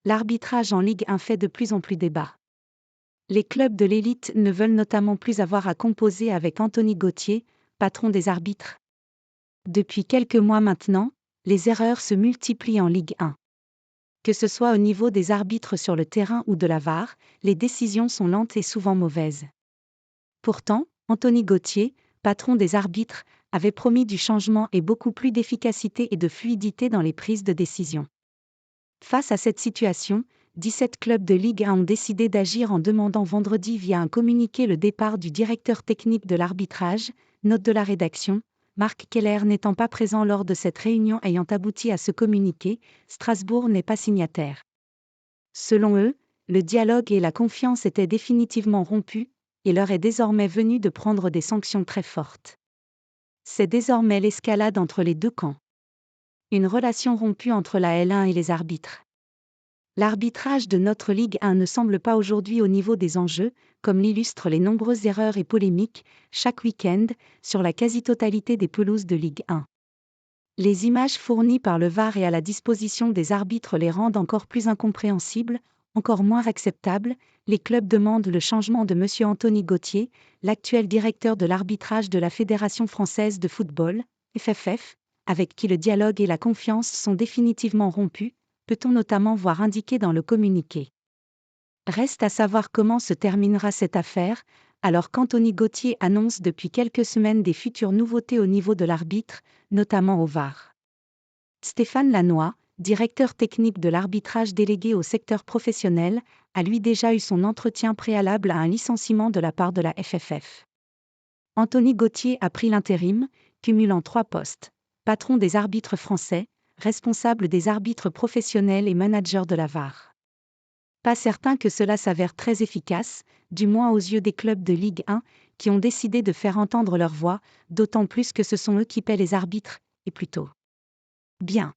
L'arbitrage en Ligue 1 fait de plus en plus débat. Les clubs de l'élite ne veulent notamment plus avoir à composer avec Anthony Gauthier, patron des arbitres. Depuis quelques mois maintenant, les erreurs se multiplient en Ligue 1. Que ce soit au niveau des arbitres sur le terrain ou de la VAR, les décisions sont lentes et souvent mauvaises. Pourtant, Anthony Gauthier, patron des arbitres, avait promis du changement et beaucoup plus d'efficacité et de fluidité dans les prises de décision. Face à cette situation, 17 clubs de Ligue 1 ont décidé d'agir en demandant vendredi via un communiqué le départ du directeur technique de l'arbitrage, note de la rédaction, Marc Keller n'étant pas présent lors de cette réunion ayant abouti à ce communiqué, Strasbourg n'est pas signataire. Selon eux, le dialogue et la confiance étaient définitivement rompus, et l'heure est désormais venue de prendre des sanctions très fortes. C'est désormais l'escalade entre les deux camps. Une relation rompue entre la L1 et les arbitres. L'arbitrage de notre Ligue 1 ne semble pas aujourd'hui au niveau des enjeux, comme l'illustrent les nombreuses erreurs et polémiques, chaque week-end, sur la quasi-totalité des pelouses de Ligue 1. Les images fournies par le VAR et à la disposition des arbitres les rendent encore plus incompréhensibles, encore moins acceptables. Les clubs demandent le changement de M. Anthony Gauthier, l'actuel directeur de l'arbitrage de la Fédération française de football, FFF, avec qui le dialogue et la confiance sont définitivement rompus, peut-on notamment voir indiqué dans le communiqué. Reste à savoir comment se terminera cette affaire, alors qu'Anthony Gauthier annonce depuis quelques semaines des futures nouveautés au niveau de l'arbitre, notamment au VAR. Stéphane Lannoy, directeur technique de l'arbitrage délégué au secteur professionnel, a lui déjà eu son entretien préalable à un licenciement de la part de la FFF. Anthony Gauthier a pris l'intérim, cumulant 3 postes. Patron des arbitres français, responsable des arbitres professionnels et manager de la VAR. Pas certain que cela s'avère très efficace, du moins aux yeux des clubs de Ligue 1, qui ont décidé de faire entendre leur voix, d'autant plus que ce sont eux qui paient les arbitres, et plutôt bien.